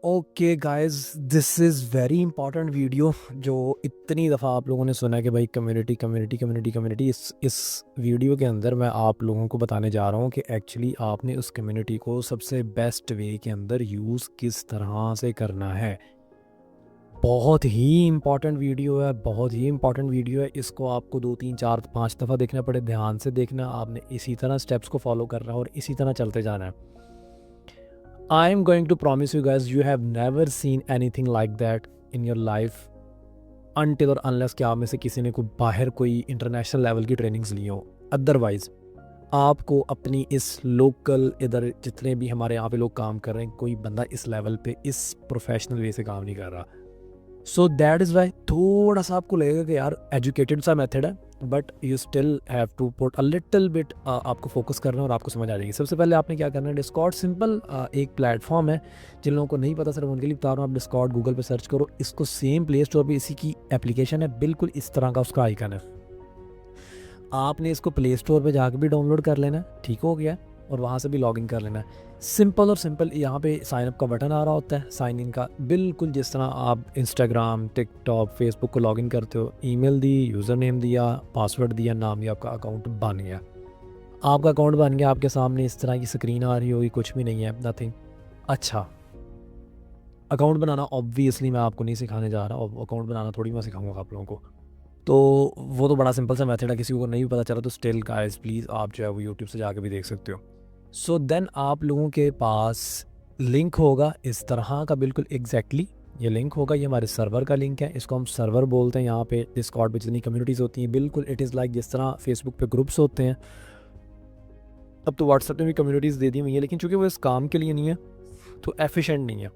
Okay guys, this is very important video जो इतनी दफ़ा आप लोगों ने सुना है कि भाई कम्युनिटी कम्युनिटी कम्युनिटी कम्युनिटी। इस वीडियो के अंदर मैं आप लोगों को बताने जा रहा हूँ कि एक्चुअली आपने उस कम्युनिटी को सबसे बेस्ट वे के अंदर यूज़ किस तरह से करना है। बहुत ही इंपॉर्टेंट वीडियो है, बहुत ही इंपॉर्टेंट वीडियो है। इसको आपको 2 3 4 5 दफ़ा देखना पड़े, ध्यान से देखना। आपने इसी तरह स्टेप्स को फॉलो करना है और इसी तरह चलते जाना है। I am going to promise you guys, you have never seen anything like that in your life until और unless कि आप में से किसी ने कोई बाहर कोई इंटरनेशनल लेवल की ट्रेनिंग्स ली हो। अदरवाइज आपको अपनी इस लोकल इधर जितने भी हमारे यहाँ पे लोग काम कर रहे हैं, कोई बंदा इस लेवल पे इस प्रोफेशनल वे से काम नहीं कर रहा। सो दैट इज़ वाई थोड़ा सा आपको लगेगा कि यार एजुकेटेड सा मेथड है, but you still have to put a little bit. आपको फोकस करना है और आपको समझ आ जाएगी। सबसे पहले आपने क्या करना है, डिस्कॉर्ड सिंपल एक प्लेटफॉर्म है। जिन लोगों को नहीं पता सिर्फ उनके लिए बता रहा हूँ। आप डिस्कॉर्ड गूगल पे सर्च करो, इसको सेम प्ले स्टोर पे इसी की एप्लीकेशन है, बिल्कुल इस तरह का उसका आइकन है। आपने इसको प्ले स्टोर पे जाकर भी डाउनलोड कर लेना है, ठीक हो गया, और वहाँ से भी लॉगिन कर लेना है। सिंपल और सिंपल यहाँ पे साइन अप का बटन आ रहा होता है, साइन इन का, बिल्कुल जिस तरह आप इंस्टाग्राम, टिकटॉक, फेसबुक को लॉगिन करते हो। ईमेल दी, यूज़र नेम दिया, पासवर्ड दिया, नाम दिया, आपका अकाउंट बन गया। आपका अकाउंट बन गया, आपके सामने इस तरह की स्क्रीन आ रही होगी, कुछ भी नहीं है, नथिंग। अच्छा, अकाउंट बनाना ऑब्वियसली मैं आपको नहीं सिखाने जा रहा, और अकाउंट बनाना थोड़ी मैं सिखाऊंगा आप लोगों को। तो वो तो बड़ा सिंपल सा मेथड है, किसी को नहीं पता चला तो स्टिल गाइस प्लीज़ आप जो है वो यूट्यूब से जाके भी देख सकते हो। सो देन आप लोगों के पास लिंक होगा इस तरह का, बिल्कुल एग्जैक्टली ये लिंक होगा। ये हमारे सर्वर का लिंक है, इसको हम सर्वर बोलते हैं। यहाँ पे डिस्कॉर्ड पे जितनी कम्युनिटीज़ होती हैं, बिल्कुल इट इज़ लाइक जिस तरह फेसबुक पे ग्रुप्स होते हैं। अब तो व्हाट्सएप में भी कम्युनिटीज़ दे दी हुई हैं, लेकिन चूँकि वो इस काम के लिए नहीं है तो एफिशिएंट नहीं है।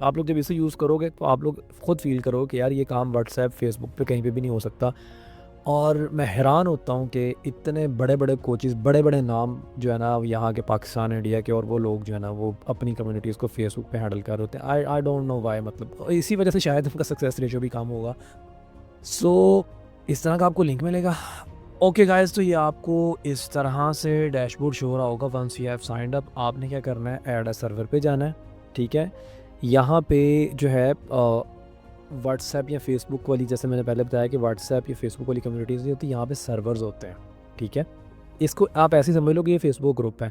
आप लोग जब इसे यूज़ करोगे तो आप लोग खुद फील करोगे कि यार ये काम व्हाट्सएप, फेसबुक पे कहीं पे भी नहीं हो सकता। और मैं हैरान होता हूँ कि इतने बड़े बड़े कोचेज़, बड़े बड़े नाम जो है ना यहाँ के, पाकिस्तान, इंडिया के, और वो लोग जो है ना वो अपनी कम्युनिटीज़ को फेसबुक पे हैंडल कर रहे होते हैं। आई डोंट नो वाई, मतलब इसी वजह से शायद उनका सक्सेस रेशियो भी कम होगा। सो इस तरह का आपको लिंक मिलेगा। ओके गाइस, तो ये आपको इस तरह से डैशबोर्ड शो हो रहा होगा। Once you have signed up, आपने क्या करना है, ऐड अ सर्वर पे जाना है, ठीक है। यहाँ पे जो है व्हाट्सएप या फेसबुक वाली, जैसे मैंने पहले बताया कि व्हाट्सएप या फेसबुक वाली कम्युनिटीज़ नहीं होती, यहाँ पे सर्वर्स होते हैं, ठीक है। इसको आप ऐसे समझ लो कि ये फेसबुक ग्रुप है।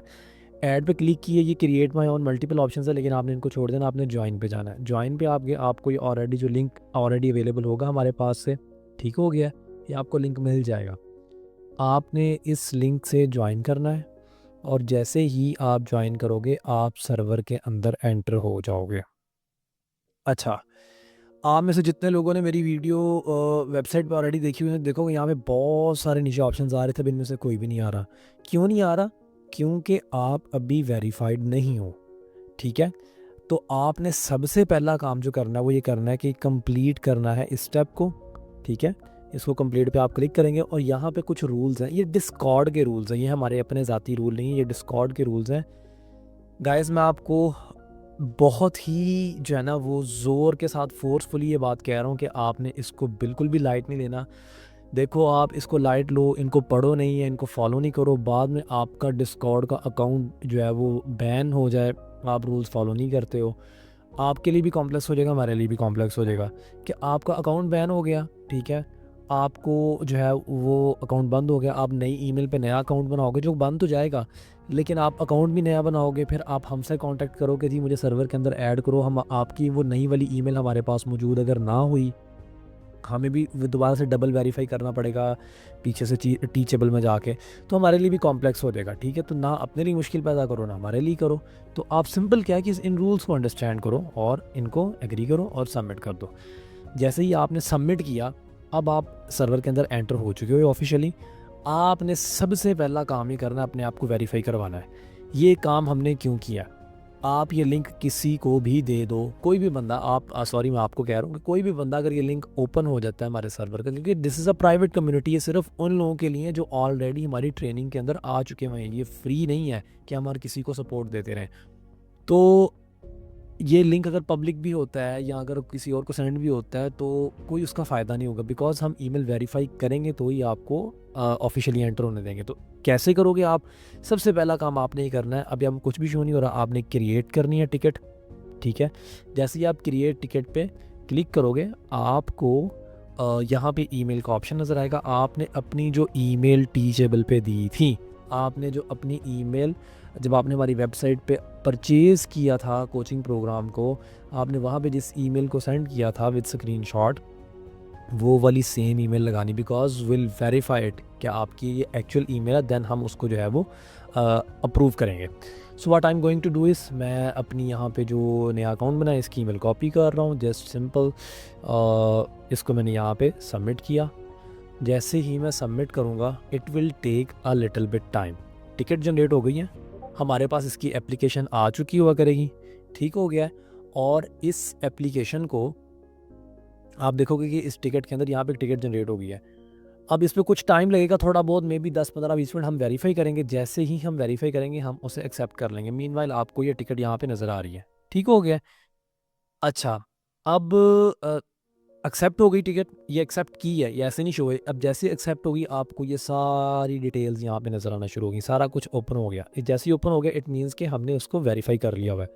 ऐड पे क्लिक किए, ये create my on multiple option है, लेकिन आपने इनको छोड़ देना, आपने ज्वाइन पे जाना है। ज्वाइन पे आपको ये ऑलरेडी जो लिंक ऑलरेडी अवेलेबल होगा हमारे पास से, ठीक हो गया, ये आपको लिंक मिल जाएगा। आपने इस लिंक से ज्वाइन करना है, और जैसे ही आप ज्वाइन करोगे आप सर्वर के अंदर एंटर हो जाओगे। अच्छा, आप में से जितने लोगों ने मेरी वीडियो वेबसाइट पे ऑलरेडी देखी हुई है, देखोगे यहाँ पे बहुत सारे नीचे ऑप्शंस आ रहे थे, इनमें से कोई भी नहीं आ रहा। क्यों नहीं आ रहा? क्योंकि आप अभी वेरीफाइड नहीं हो, ठीक है। तो आपने सबसे पहला काम जो करना है वो ये करना है कि कंप्लीट करना है इस स्टेप को, ठीक है। इसको कंप्लीट पे आप क्लिक करेंगे और यहाँ पे कुछ रूल्स हैं, ये डिस्कॉर्ड के रूल्स हैं, ये हमारे अपने ज़ाती रूल नहीं है, ये डिस्कॉर्ड के रूल्स हैं। गाइस मैं आपको बहुत ही जो है ना वो ज़ोर के साथ फोर्सफुली ये बात कह रहा हूँ कि आपने इसको बिल्कुल भी लाइट नहीं लेना। देखो, आप इसको लाइट लो, इनको पढ़ो नहीं है, इनको फॉलो नहीं करो, बाद में आपका डिस्कॉर्ड का अकाउंट जो है वो बैन हो जाए, आप रूल्स फॉलो नहीं करते हो। आपके लिए भी कॉम्प्लेक्स हो जाएगा, हमारे लिए भी कॉम्प्लेक्स हो जाएगा कि आपका अकाउंट बैन हो गया, ठीक है। आपको जो है वो अकाउंट बंद हो गया, आप नई ईमेल पे नया अकाउंट बनाओगे जो बंद तो जाएगा, लेकिन आप अकाउंट भी नया बनाओगे, फिर आप हमसे कांटेक्ट करोगे, जी मुझे सर्वर के अंदर ऐड करो। हम आपकी वो नई वाली ईमेल हमारे पास मौजूद अगर ना हुई, हमें भी दोबारा से डबल वेरीफाई करना पड़ेगा पीछे से टीचेबल में जाके, तो हमारे लिए भी कॉम्प्लेक्स हो जाएगा, ठीक है। तो ना अपने लिए मुश्किल पैदा करो, ना हमारे लिए करो। तो आप सिंपल क्या है कि इन रूल्स को अंडरस्टैंड करो और इनको एग्री करो और सबमिट कर दो। जैसे ही आपने सबमिट किया, अब आप सर्वर के अंदर एंटर हो चुके हो ऑफिशियली। आपने सबसे पहला काम ही करना है, अपने आप को वेरीफाई करवाना है। ये काम हमने क्यों किया? आप ये लिंक किसी को भी दे दो, कोई भी बंदा, आप सॉरी मैं आपको कह रहा हूँ कि कोई भी बंदा अगर ये लिंक ओपन हो जाता है हमारे सर्वर का, क्योंकि this is a private community, ये सिर्फ उन लोगों के लिए जो ऑलरेडी हमारी ट्रेनिंग के अंदर आ चुके हुए हैं, ये फ्री नहीं है कि हम हर किसी को सपोर्ट देते रहें। तो ये लिंक अगर पब्लिक भी होता है या अगर किसी और को सेंड भी होता है तो कोई उसका फ़ायदा नहीं होगा, बिकॉज हम ईमेल वेरीफाई करेंगे तो ही आपको ऑफिशियली एंटर होने देंगे। तो कैसे करोगे आप? सबसे पहला काम आपने ही करना है, अभी हम कुछ भी शो नहीं हो रहा, आपने क्रिएट करनी है टिकट, ठीक है। जैसे ही आप क्रिएट टिकट पे क्लिक करोगे आपको यहाँ पे ईमेल का ऑप्शन नज़र आएगा। आपने अपनी जो ईमेल टीचेबल पे दी थी, आपने जो अपनी ईमेल जब आपने हमारी वेबसाइट पे परचेज़ किया था कोचिंग प्रोग्राम को, आपने वहाँ पे जिस ईमेल को सेंड किया था विद स्क्रीनशॉट, वो वाली सेम ईमेल लगानी, बिकॉज विल वेरीफाई इट कि आपकी ये एक्चुअल ईमेल है, देन हम उसको जो है वो अप्रूव करेंगे। So what I am going to do is, मैं अपनी यहाँ पे जो नया अकाउंट बनाया इसकी ईमेल कॉपी कर रहा हूँ, जस्ट सिंपल इसको मैंने यहाँ पे सबमिट किया। जैसे ही मैं सबमिट करूँगा it will take a little bit time. Ticket generate हो गई है, हमारे पास इसकी एप्लीकेशन आ चुकी हुआ करेगी, ठीक हो गया है। और इस एप्लीकेशन को आप देखोगे कि इस टिकट के अंदर यहाँ पे टिकट जनरेट हो गई है। अब इस पे कुछ टाइम लगेगा थोड़ा बहुत, मे बी 10-15-20 मिनट हम वेरीफाई करेंगे। जैसे ही हम वेरीफाई करेंगे हम उसे एक्सेप्ट कर लेंगे। मीनवाइल आपको ये टिकट यहाँ पे नज़र आ रही है, ठीक हो गया। अच्छा, अब एक्सेप्ट हो गई टिकट, ये एक्सेप्ट की है, ये ऐसे नहीं शो है। अब जैसे एक्सेप्ट होगी आपको ये सारी डिटेल्स यहाँ पे नज़र आना शुरू होगी, सारा कुछ ओपन हो गया। जैसे ही ओपन हो गया इट मीन्स कि हमने उसको वेरीफाई कर लिया हुआ है।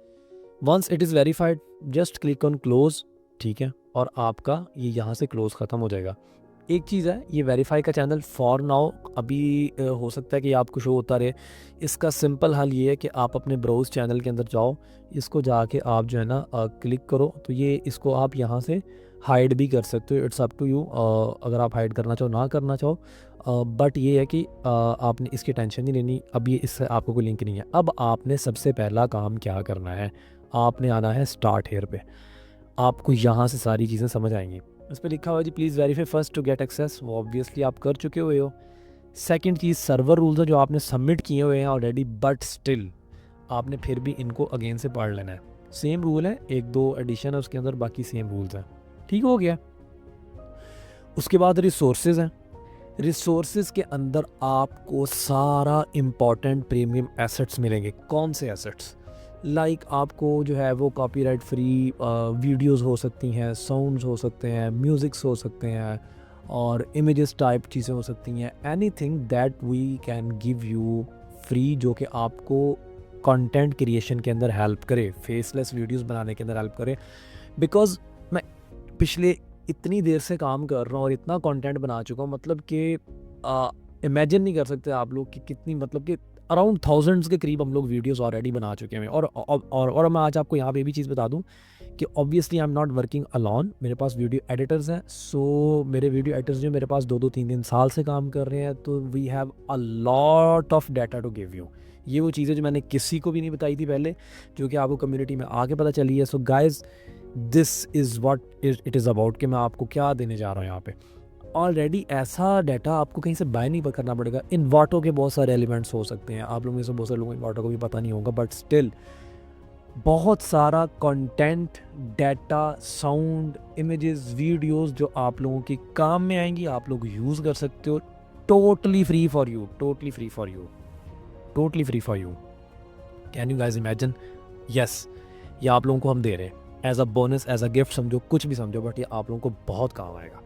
Once it is verified just click on close, ठीक है, और आपका ये यहाँ से क्लोज ख़त्म हो जाएगा। एक चीज़ है, ये वेरीफाई का चैनल फॉर नाउ अभी हो सकता है कि आपको शो होता रहे। इसका सिंपल हल ये है कि आप अपने ब्राउज चैनल के अंदर जाओ, इसको जाके आप जो है ना क्लिक करो, तो ये इसको आप यहाँ से हाइड भी कर सकते हो, इट्स अप टू यू। अगर आप हाइड करना चाहो ना करना चाहो, बट ये है कि आपने इसकी टेंशन नहीं लेनी। अब ये इससे आपको कोई लिंक नहीं है। अब आपने सबसे पहला काम क्या करना है, आपने आना है स्टार्ट हेयर पे। आपको यहाँ से सारी चीज़ें समझ आएंगी। इस पर लिखा हुआ है जी please verify first to get access, वो ऑब्वियसली आप कर चुके हुए हो। सेकंड चीज़ सर्वर रूल्स है जो आपने सबमिट किए हुए हैं ऑलरेडी, बट स्टिल आपने फिर भी इनको अगेन से पढ़ लेना है। सेम रूल है, 1-2 एडिशन है उसके अंदर, बाकी सेम रूल्स हैं, ठीक हो गया। उसके बाद रिसोर्सेज हैं। रिसोर्सेज के अंदर आपको सारा इम्पॉर्टेंट प्रीमियम एसेट्स मिलेंगे। कौन से एसेट्स? लाइक आपको जो है वो कॉपीराइट फ्री वीडियोस हो सकती हैं, साउंड्स हो सकते हैं, म्यूज़िक्स हो सकते हैं, और इमेजेस टाइप चीज़ें हो सकती हैं। Anything that we can give you free, जो कि आपको कंटेंट क्रिएशन के अंदर हेल्प करे, फेसलेस वीडियोस बनाने के अंदर हेल्प करे। बिकॉज मैं पिछले इतनी देर से काम कर रहा हूँ और इतना कंटेंट बना चुका हूँ, मतलब कि इमेजिन नहीं कर सकते आप लोग कि कितनी, मतलब कि अराउंड थाउजेंड्स के करीब हम लोग वीडियोस ऑलरेडी बना चुके हैं। और मैं आज आपको यहाँ पे भी चीज़ बता दूँ कि obviously I am not working alone, मेरे पास वीडियो एडिटर्स हैं। सो मेरे वीडियो एडिटर्स जो मेरे पास 2-3 साल से काम कर रहे हैं, तो we have a lot of data to give you. ये वो चीज़ें जो मैंने किसी को भी नहीं बताई थी पहले, जो कि आपको कम्युनिटी में आके पता चली है। सो guys this is what it is about, कि मैं आपको क्या देने जा रहा हूँ यहाँ पे। ऑलरेडी ऐसा डाटा आपको कहीं से बाय नहीं करना पड़ेगा। इन्वर्टो के बहुत सारे एलिमेंट्स हो सकते हैं, आप लोगों में से बहुत सारे लोगों को इन्वर्टो को भी पता नहीं होगा, बट स्टिल बहुत सारा content, data, sound, images, videos जो आप लोगों के काम में आएंगी, आप लोग यूज़ कर सकते हो। Totally free for you, totally free for you, totally free for you. Can you guys imagine? Yes, ये आप लोगों को हम दे रहे हैं as a bonus, as a gift, समझो कुछ भी समझो, बट ये आप लोगों को बहुत काम आएगा।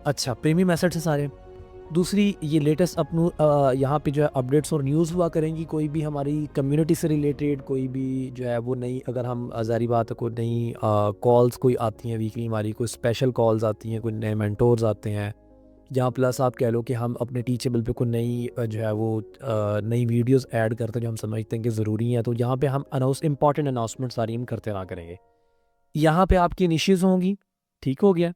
अच्छा, प्रीमियम एसेट्स हैं सारे। दूसरी, ये लेटेस्ट अपनू यहाँ पे जो है अपडेट्स और न्यूज़ हुआ करेंगी। कोई भी हमारी कम्युनिटी से रिलेटेड कोई भी जो है वो नई, अगर हम ज़ाहिर बात है कोई नई कॉल्स कोई आती हैं वीकली, हमारी कोई स्पेशल कॉल्स आती हैं, कोई नए मेंटोर्स आते हैं, जहाँ प्लस आप कह लो कि हम अपने टीचेबल पे कोई नई जो है वो नई वीडियोस ऐड करते हैं जो हम समझते हैं कि ज़रूरी है, तो यहाँ पे हम इंपॉर्टेंट अनाउंसमेंट सारी हम करते रहा करेंगे। यहाँ पे आपकी निशेज़ होंगी, ठीक हो गया।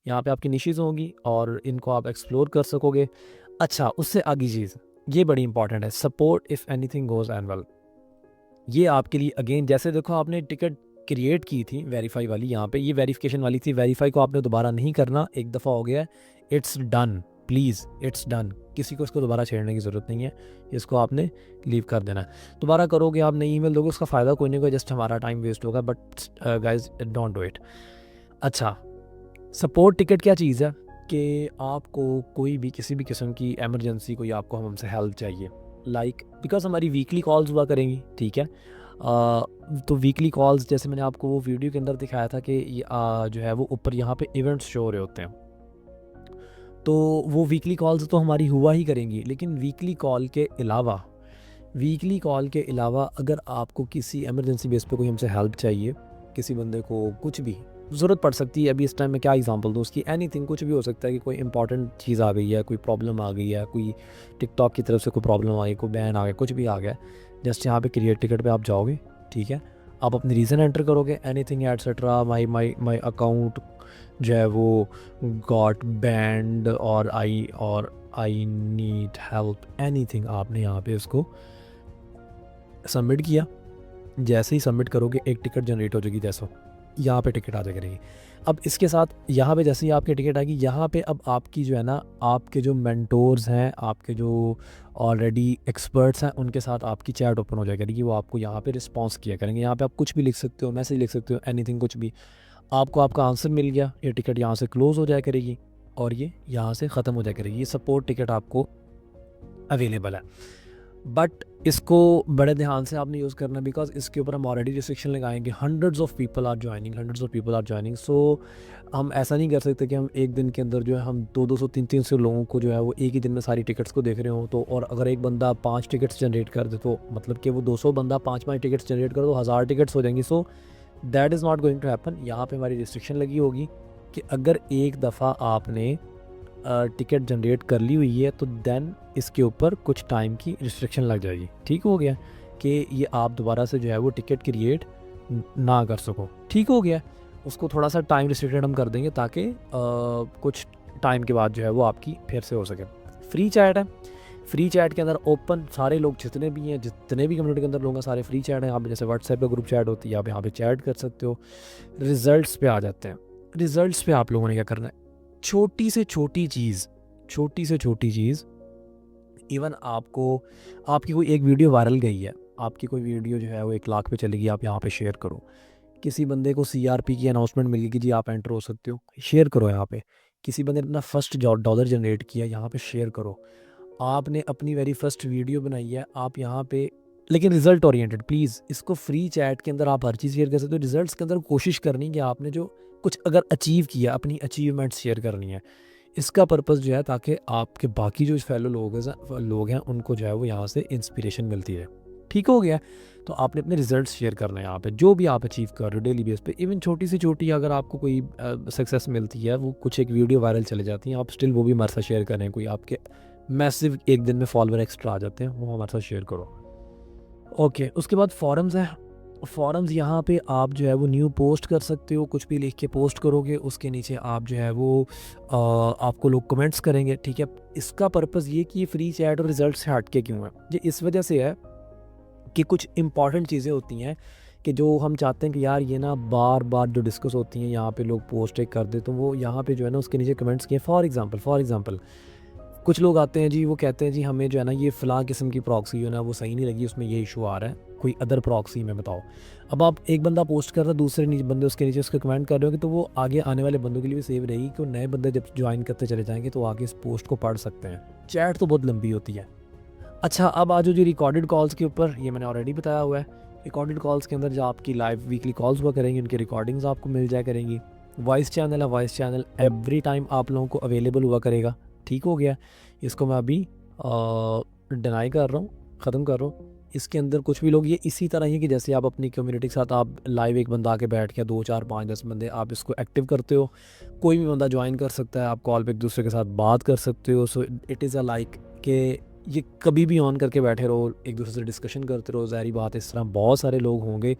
यहाँ पे आपकी निशेज़ होंगी और इनको आप एक्सप्लोर कर सकोगे। अच्छा, उससे आगे चीज़, ये बड़ी इंपॉर्टेंट है, support if anything goes annual. ये आपके लिए अगेन, जैसे देखो आपने टिकट क्रिएट की थी वेरीफाई वाली, यहाँ पे ये वेरिफिकेशन वाली थी, वेरीफाई को आपने दोबारा नहीं करना, एक दफ़ा हो गया, it's done, please it's done. किसी को इसको दोबारा छेड़ने की ज़रूरत नहीं है, इसको आपने लीव कर देना है। दोबारा करोगे आप, नई ईमेल दोगे, उसका फ़ायदा कोई नहीं होगा, जस्ट हमारा टाइम वेस्ट होगा, but guys don't do it. अच्छा, सपोर्ट टिकट क्या चीज़ है कि आपको कोई भी किसी भी किस्म की एमरजेंसी, कोई आपको हमसे हेल्प चाहिए, लाइक बिकॉज हमारी वीकली कॉल्स हुआ करेंगी, ठीक है। तो वीकली कॉल्स, जैसे मैंने आपको वो वीडियो के अंदर दिखाया था कि जो है वो ऊपर यहाँ पे इवेंट्स शो हो रहे होते हैं, तो वो वीकली कॉल्स तो हमारी हुआ ही करेंगी। लेकिन वीकली कॉल के अलावा अगर आपको किसी एमरजेंसी बेस पे कोई हमसे हेल्प चाहिए, किसी बंदे को कुछ भी ज़रूरत पड़ सकती है, अभी इस टाइम में क्या एग्जांपल दूँ उसकी, एनीथिंग, कुछ भी हो सकता है कि कोई इंपॉर्टेंट चीज़ आ गई है, कोई प्रॉब्लम आ गई है, कोई टिकटॉक की तरफ से कोई प्रॉब्लम आ गई, कोई बैन आ गया, कुछ भी आ गया, जस्ट यहाँ पे क्रिएट टिकट पे आप जाओगे, ठीक है, आप अपनी रीज़न एंटर करोगे, एनीथिंग एटसेट्रा, माई अकाउंट जो है वो गॉट बैंड, और आई नीड हेल्प, एनीथिंग, आपने यहाँ पे उसको सबमिट किया। जैसे ही सबमिट करोगे एक टिकट जनरेट हो जाएगी, जैसा यहाँ पे टिकट आ जाएगी रही। अब इसके साथ यहाँ पे जैसे ही आपकी टिकट आएगी, यहाँ पे अब आपकी जो है ना, आपके जो मेंटोर्स हैं, आपके जो ऑलरेडी एक्सपर्ट्स हैं, उनके साथ आपकी चैट ओपन हो जाएगी कि वो आपको यहाँ पे रिस्पॉन्स किया करेंगे। यहाँ पे आप कुछ भी लिख सकते हो, मैसेज लिख सकते हो, एनीथिंग, कुछ भी, आपको आपका आंसर मिल गया, ये टिकट यहाँ से क्लोज़ हो जाया करेगी और ये यहाँ से ख़त्म हो जाया करेगी। ये सपोर्ट टिकट आपको अवेलेबल है, बट इसको बड़े ध्यान से आपने यूज़ करना, बिकॉज इसके ऊपर हम ऑलरेडी रिस्ट्रिक्शन लगाएंगे। Hundreds of people are joining, so हम ऐसा नहीं कर सकते कि हम एक दिन के अंदर जो है हम 200 300 लोगों को जो है वो एक ही दिन में सारी टिकट्स को देख रहे हो। तो और अगर एक बंदा 5 टिकट्स जनरेट कर दे, तो मतलब कि वो 200 बंदा 5 टिकट्स जनरेट कर, तो 1000 टिकट्स हो जाएंगी। So that is not going to happen. यहाँ पे हमारी रिस्ट्रिक्शन लगी होगी कि अगर एक दफ़ा आपने टिकट जनरेट कर ली हुई है, तो देन इसके ऊपर कुछ टाइम की रिस्ट्रिक्शन लग जाएगी। ठीक हो गया कि ये आप दोबारा से जो है वो टिकट क्रिएट ना कर सको। ठीक हो गया, उसको थोड़ा सा टाइम रिस्ट्रिक्टेड हम कर देंगे ताकि कुछ टाइम के बाद जो है वो आपकी फिर से हो सके। फ्री चैट है, फ्री चैट के अंदर ओपन सारे लोग जितने भी हैं, जितने भी कम्युनिटी के अंदर लोग हैं, सारे फ्री चैट हैं। आप जैसे व्हाट्सएप पे ग्रुप चैट होती है, आप यहाँ पे चैट कर सकते हो। रिजल्ट्स पे आ जाते हैं। रिजल्ट्स पे आप लोगों ने क्या करना है, छोटी से छोटी चीज़, इवन आपको, आपकी कोई एक वीडियो वायरल गई है, आपकी कोई वीडियो जो है वो 1 लाख पे चलेगी, आप यहाँ पे शेयर करो। किसी बंदे को CRP की अनाउंसमेंट मिल गई कि जी आप एंटर हो सकते हो, शेयर करो यहाँ पे। किसी बंदे ने अपना फर्स्ट $1 जनरेट किया, यहाँ पे शेयर करो। आपने अपनी वेरी फर्स्ट वीडियो बनाई है, आप यहाँ पे, लेकिन रिजल्ट ओरिएंटेड प्लीज़। इसको फ्री चैट के अंदर आप हर चीज़ शेयर कर सकते हो। रिजल्ट्स के अंदर कोशिश करनी कि आपने जो कुछ अगर अचीव किया, अपनी अचीवमेंट्स शेयर करनी है। इसका पर्पस जो है ताकि आपके बाकी जो फेलो लोग हैं उनको जो है वो यहाँ से इंस्पिरेशन मिलती है। ठीक हो गया, तो आपने अपने रिजल्ट्स शेयर करना है यहाँ पे, जो भी आप अचीव कर रहे हो डेली बेस पे। इवन छोटी से छोटी अगर आपको कोई सक्सेस मिलती है, वो कुछ एक वीडियो वायरल चले जाती हैं, आप स्टिल वो भी हमारे साथ शेयर करें। कोई आपके मैसिव एक दिन में फॉलोअर एक्स्ट्रा आ जाते हैं, वो हमारे साथ शेयर करो। ओके, उसके बाद फॉरम्स हैं। फॉरम्स यहाँ पे आप जो है वो न्यू पोस्ट कर सकते हो, कुछ भी लिख के पोस्ट करोगे, उसके नीचे आप जो है वो आपको लोग कमेंट्स करेंगे। ठीक है, इसका पर्पज़ ये कि ये फ्री चैट और रिजल्ट से हट के क्यों है, ये इस वजह से है कि कुछ इंपॉर्टेंट चीज़ें होती हैं कि जो हम चाहते हैं कि यार ये ना बार बार जो डिस्कस होती हैं यहाँ पे लोग पोस्ट एक कर दे, तो वो यहाँ पे जो है ना उसके नीचे कमेंट्स किए। फॉर एग्ज़ाम्पल कुछ लोग आते हैं जी, वो कहते हैं जी हमें जो है ना ये फ़लाँ किस्म की प्रॉक्सी है ना वो सही नहीं लगी, उसमें ये इशू आ रहा है, कोई अदर प्रॉक्सी में बताओ। अब आप एक बंदा पोस्ट कर रहा है, दूसरे बंदे उसके नीचे उसके कमेंट कर रहे हो, तो वो आगे आने वाले बंदों के लिए भी सेव रहेगी कि नए बंदे जब ज्वाइन करते चले जाएंगे तो आगे इस पोस्ट को पढ़ सकते हैं। चैट तो बहुत लंबी होती है। अच्छा, अब आ जाओ जी रिकॉर्डेड कॉल्स के ऊपर। ये मैंने ऑलरेडी बताया हुआ है। रिकॉर्डेड कॉल्स के अंदर जो आपकी लाइव वीकली कॉल्स हुआ करेंगी, उनकी रिकॉर्डिंग्स आपको मिल जाया करेंगी। वॉइस चैनल है, वॉइस चैनल एवरी टाइम आप लोगों को अवेलेबल हुआ करेगा। ठीक हो गया, इसको मैं अभी डिनाई कर रहा हूँ, ख़त्म कर रहा हूँ। इसके अंदर कुछ भी लोग, ये इसी तरह ही कि जैसे आप अपनी कम्युनिटी के साथ आप लाइव एक बंदा आके बैठ के 2 4 5 10 बंदे आप इसको एक्टिव करते हो, कोई भी बंदा ज्वाइन कर सकता है, आप कॉल पे एक दूसरे के साथ बात कर सकते हो। So it is a like कि ये कभी भी ऑन करके बैठे रहो, एक दूसरे से डिस्कशन करते रहो। ज़ाहिर बात है इस तरह बहुत सारे लोग होंगे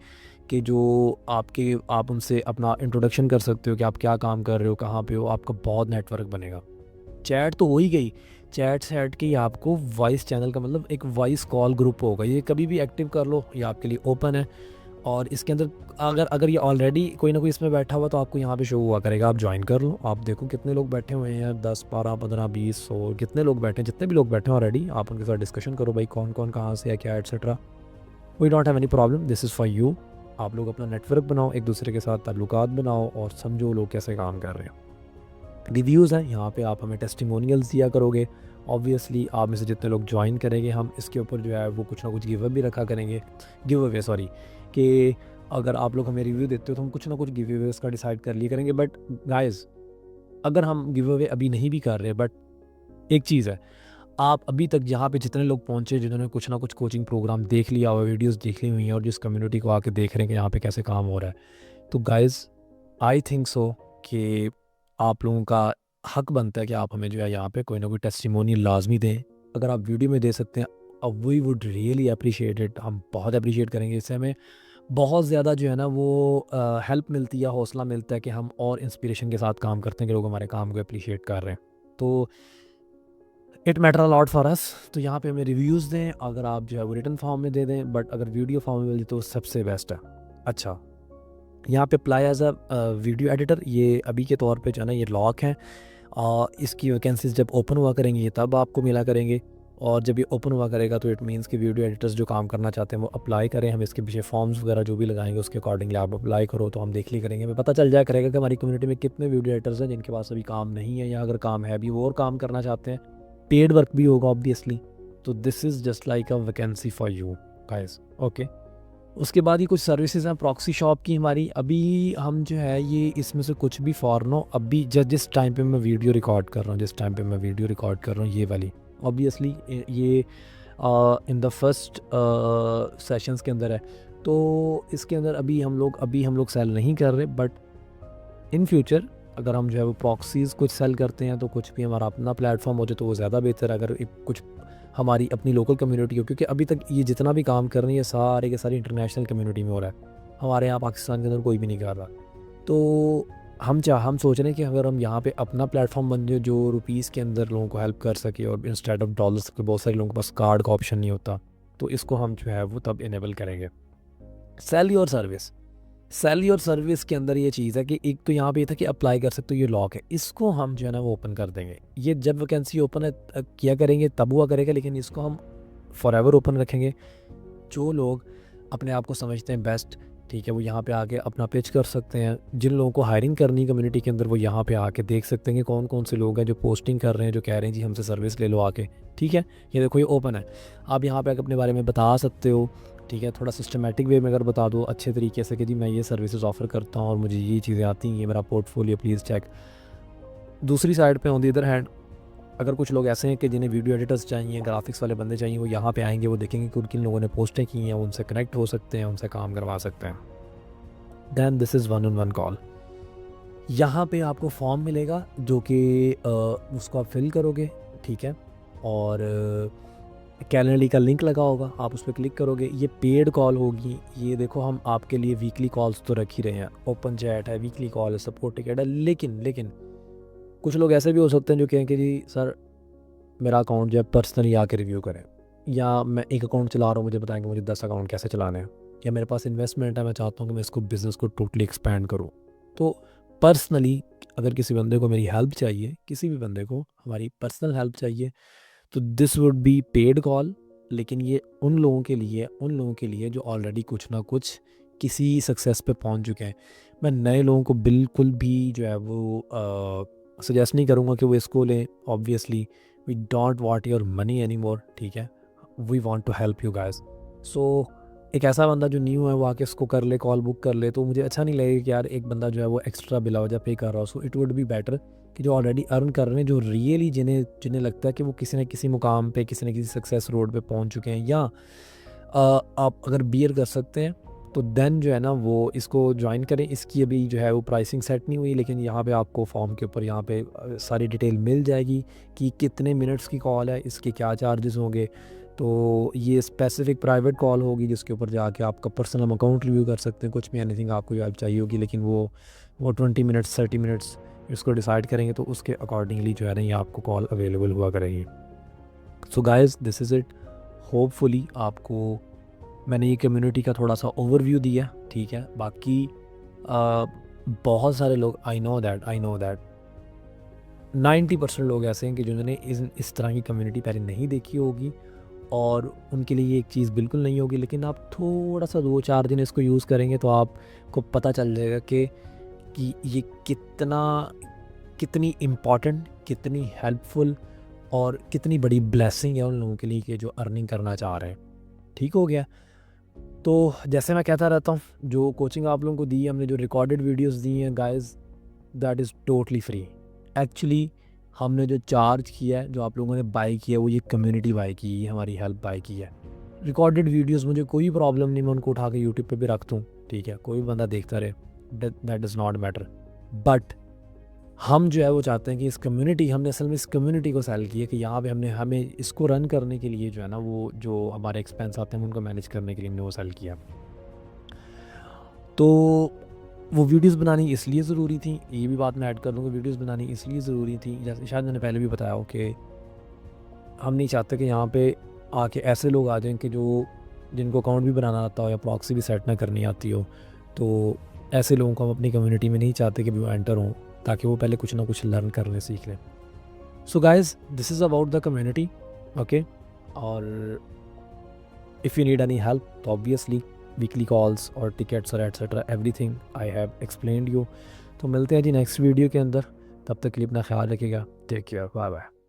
कि जो आप उनसे अपना इंट्रोडक्शन कर सकते हो कि आप क्या काम कर रहे हो, कहाँ पे हो, आपका बहुत नेटवर्क बनेगा। चैट तो हो ही गई, चैट से हट के ही आपको वॉइस चैनल का मतलब एक वॉइस कॉल ग्रुप होगा, ये कभी भी एक्टिव कर लो, ये आपके लिए ओपन है। और इसके अंदर अगर ये ऑलरेडी कोई ना कोई इसमें बैठा हुआ तो आपको यहाँ पे शो हुआ करेगा, आप ज्वाइन कर लो। आप देखो कितने लोग बैठे हुए हैं, 10 12 15 20 100 कितने लोग बैठे हैं, जितने भी लोग बैठे हैं ऑलरेडी, आप उनके साथ डिस्कशन करो भाई कौन कौन कहाँ से है, क्या etcetera. We don't have any problem, this is for you. आप लोग अपना नेटवर्क बनाओ, एक दूसरे के साथ ताल्लुकात बनाओ और समझो लोग कैसे काम कर रहे हैं। रिव्यूज़ हैं, यहाँ पे आप हमें टेस्टिमोनियल्स दिया करोगे। ऑब्वियसली आप में से जितने लोग ज्वाइन करेंगे, हम इसके ऊपर जो है वो कुछ ना कुछ गिव अवे भी रखा करेंगे, कि अगर आप लोग हमें रिव्यू देते हो तो हम कुछ ना कुछ गिव अवे उसका डिसाइड कर लिया करेंगे। बट गाइस, अगर हम गिव अवे अभी नहीं भी कर रहे, बट एक चीज़ है, आप अभी तक यहाँ पे जितने लोग पहुँचे, जिन्होंने कुछ ना कुछ कोचिंग प्रोग्राम देख लिया हुआ, वीडियोस देख ली हुई हैं और जिस कम्युनिटी को आके देख रहे हैं कि यहाँ पे कैसे काम हो रहा है, तो गाइज़ आई थिंक सो कि आप लोगों का हक बनता है कि आप हमें जो है यहाँ पे कोई ना कोई टेस्टिमोनी लाजमी दें। अगर आप वीडियो में दे सकते हैं, अब we would really appreciate it, हम बहुत अप्रिशिएट करेंगे। इससे हमें बहुत ज़्यादा जो है ना वो हेल्प मिलती है, हौसला मिलता है कि हम और इंस्पिरेशन के साथ काम करते हैं कि लोग हमारे काम को अप्रिशिएट कर रहे हैं। तो it matter a lot for us. तो यहाँ पे हमें रिव्यूज़ दें, अगर आप जो है वो रिटन फॉर्म में दे दें, बट अगर वीडियो फॉर्म में मिल जाए तो सबसे बेस्ट है। अच्छा, यहाँ पे apply as a video editor, ये अभी के तौर पे जो है ना ये लॉक है। इसकी वैकेंसीज जब ओपन हुआ करेंगी ये तब आपको मिला करेंगे, और जब ये ओपन हुआ करेगा तो इट मीन्स कि वीडियो एडिटर्स जो काम करना चाहते हैं वो अप्लाई करें। हम इसके पीछे फॉर्म्स वगैरह जो भी लगाएंगे उसके अकॉर्डिंगली आप अप्लाई करो, तो हम देख ली करेंगे, हमें पता चल जाया करेगा कि हमारी कम्युनिटी में कितने वीडियो एडिटर्स हैं जिनके पास अभी काम नहीं है, या अगर काम है भी वो और काम करना चाहते हैं। पेड वर्क भी होगा ऑब्वियसली। तो this is just like a vacancy for you guys, okay. उसके बाद ही कुछ सर्विसेज हैं प्रॉक्सी शॉप की हमारी। अभी हम जो है ये इसमें से कुछ भी फॉरनो, अभी जिस टाइम पे मैं वीडियो रिकॉर्ड कर रहा हूँ, ये वाली ऑब्वियसली ये इन द फर्स्ट सेशंस के अंदर है। तो इसके अंदर अभी हम लोग सेल नहीं कर रहे, बट इन फ्यूचर अगर हम जो है वो प्रॉक्सीज़ कुछ सेल करते हैं तो कुछ भी हमारा अपना प्लेटफॉर्म हो जाए तो वो ज़्यादा बेहतर है। अगर कुछ हमारी अपनी लोकल कम्युनिटी हो, क्योंकि अभी तक ये जितना भी काम कर रही है सारे के सारी इंटरनेशनल कम्युनिटी में हो रहा है, हमारे यहाँ पाकिस्तान के अंदर कोई भी नहीं कर रहा। तो हम सोच रहे हैं कि अगर हम यहाँ पे अपना प्लेटफॉर्म बन जाए जो रुपीज़ के अंदर लोगों को हेल्प कर सके, और इंस्टेड ऑफ डॉलर्स के बहुत सारे लोगों के पास कार्ड का ऑप्शन नहीं होता, तो इसको हम जो है वो तब इनेबल करेंगे। सेल योर सर्विस के अंदर ये चीज़ है कि एक तो यहाँ पे ये था कि अप्लाई कर सकते हो, ये लॉक है, इसको हम जो है ना वो ओपन कर देंगे। ये जब वैकेंसी ओपन है किया करेंगे तब हुआ करेगा, लेकिन इसको हम फॉर एवर ओपन रखेंगे। जो लोग अपने आप को समझते हैं बेस्ट, ठीक है, वो यहाँ पे आके अपना पिच कर सकते हैं। जिन लोगों को हायरिंग करनी कम्युनिटी के अंदर, वो यहाँ पे आके देख सकते हैं कि कौन कौन से लोग हैं जो पोस्टिंग कर रहे हैं, जो कह रहे हैं जी हमसे सर्विस ले लो आके, ठीक है। ये देखो ये ओपन है, आप यहाँ पे आके अपने बारे में बता सकते हो, ठीक है। थोड़ा सिस्टमेटिक वे में अगर बता दो अच्छे तरीके से कि जी मैं ये सर्विसेज ऑफ़र करता हूँ और मुझे ये चीज़ें आती हैं, ये मेरा पोर्टफोलियो प्लीज़ चेक। दूसरी साइड पे ऑन द अदर हैंड अगर कुछ लोग ऐसे हैं कि जिन्हें वीडियो एडिटर्स चाहिए, ग्राफिक्स वाले बंदे चाहिए, वो यहाँ पे आएंगे, वो देखेंगे कि किन लोगों ने पोस्टें की हैं, उनसे कनेक्ट हो सकते हैं, उनसे काम करवा सकते हैं। Then this is 1-on-1 call. यहाँ पे आपको फॉर्म मिलेगा जो कि उसको आप फिल करोगे, ठीक है, और कैलेंडरी का लिंक लगा होगा, आप उस पर क्लिक करोगे, ये पेड कॉल होगी। ये देखो हम आपके लिए वीकली कॉल्स तो रख ही रहे हैं, ओपन चैट है, वीकली कॉल है, सपोर्ट टिकट है, लेकिन कुछ लोग ऐसे भी हो सकते हैं जो कहें कि जी सर मेरा अकाउंट जो है पर्सनली आके रिव्यू करें, या मैं एक अकाउंट चला रहा हूँ मुझे बताएं कि मुझे 10 अकाउंट कैसे चलाने हैं, या मेरे पास इन्वेस्टमेंट है, मैं चाहता हूँ कि मैं इसको बिज़नेस को टोटली एक्सपैंड करूँ। तो पर्सनली अगर किसी बंदे को मेरी हेल्प चाहिए, किसी भी बंदे को हमारी पर्सनल हेल्प चाहिए, तो this would be paid call. लेकिन ये उन लोगों के लिए जो ऑलरेडी कुछ ना कुछ किसी सक्सेस पे पहुंच चुके हैं। मैं नए लोगों को बिल्कुल भी जो है वो सजेस्ट नहीं करूँगा कि वो इसको लें। Obviously we don't want your money any more, ठीक है, we want to help you guys. So एक ऐसा बंदा जो न्यू है वो आके इसको कर ले, कॉल बुक कर ले, तो मुझे अच्छा नहीं लगेगा कि यार एक बंदा जो है वो एक्स्ट्रा बिला वजह पे कर रहा हो। So it would be better कि जो ऑलरेडी अर्न कर रहे हैं, जो रियली जिन्हें लगता है कि वो किसी न किसी मुकाम पे, किसी न किसी सक्सेस रोड पे पहुंच चुके हैं, या आप अगर बियर कर सकते हैं, तो देन जो है ना वो इसको ज्वाइन करें। इसकी अभी जो है वो प्राइसिंग सेट नहीं हुई, लेकिन यहाँ पे आपको फॉर्म के ऊपर यहाँ पे सारी डिटेल मिल जाएगी कि कितने मिनट्स की कॉल है, इसके क्या चार्जेस होंगे। तो ये स्पेसिफिक प्राइवेट कॉल होगी जिसके ऊपर जाके आपका पर्सनल अकाउंट रिव्यू कर सकते हैं। कुछ भी एनीथिंग आपको हेल्प चाहिए होगी, लेकिन वो 20 मिनट्स 30 मिनट्स इसको डिसाइड करेंगे, तो उसके अकॉर्डिंगली जो है ना ये आपको कॉल अवेलेबल हुआ करेगी। So guys this is it. Hopefully आपको मैंने ये कम्युनिटी का थोड़ा सा ओवरव्यू दिया, ठीक है। बाकी बहुत सारे लोग आई नो दैट 90% लोग ऐसे हैं कि जिन्होंने इस तरह की कम्युनिटी पहले नहीं देखी होगी, और उनके लिए ये एक चीज़ बिल्कुल नहीं होगी। लेकिन आप थोड़ा सा 2-4 दिन इसको यूज़ करेंगे तो आपको पता चल जाएगा कि ये कितनी इम्पॉर्टेंट, कितनी हेल्पफुल और कितनी बड़ी ब्लेसिंग है उन लोगों के लिए कि जो अर्निंग करना चाह रहे हैं। ठीक हो गया। तो जैसे मैं कहता रहता हूँ, जो कोचिंग आप लोगों को दी है हमने, जो रिकॉर्डेड वीडियोस दी हैं guys, that is totally free. Actually हमने जो चार्ज किया है, जो आप लोगों ने बाय किया है, वो ये कम्युनिटी बाय की है, हमारी हेल्प बाय की है। रिकॉर्डेड वीडियोस मुझे कोई प्रॉब्लम नहीं, मैं उनको उठा के यूट्यूब पे भी रख दूँ, ठीक है, कोई भी बंदा देखता रहे, that does not matter, but हम जो है वो चाहते हैं कि इस कम्युनिटी, हमने असल में इस कम्युनिटी को सेल किया कि यहाँ पे हमें इसको रन करने के लिए जो है ना, वो जो हमारे एक्सपेंस आते हैं उनको मैनेज करने के लिए हमने वो सेल किया। तो वो वीडियोस बनानी इसलिए ज़रूरी थी, ये भी बात मैं ऐड कर दूँ कि वीडियोस बनानी इसलिए ज़रूरी थी, जैसे शायद मैंने पहले भी बताया हो कि हम नहीं चाहते कि यहाँ पे आके ऐसे लोग आ जाएं कि जिनको अकाउंट भी बनाना आता हो या प्रॉक्सी भी सेट ना करनी आती हो। तो ऐसे लोगों को हम अपनी कम्युनिटी में नहीं चाहते कि वो एंटर हों, ताकि वो पहले कुछ ना कुछ लर्न कर लें, सीख लें। So guys, this is about the community, okay. और if you need any help तो ऑब्वियसली वीकली कॉल्स और टिकट्स और etcetera everything I have explained you. तो मिलते हैं जी नेक्स्ट वीडियो के अंदर, तब तक के लिए अपना ख्याल रखिएगा। Take care, bye bye.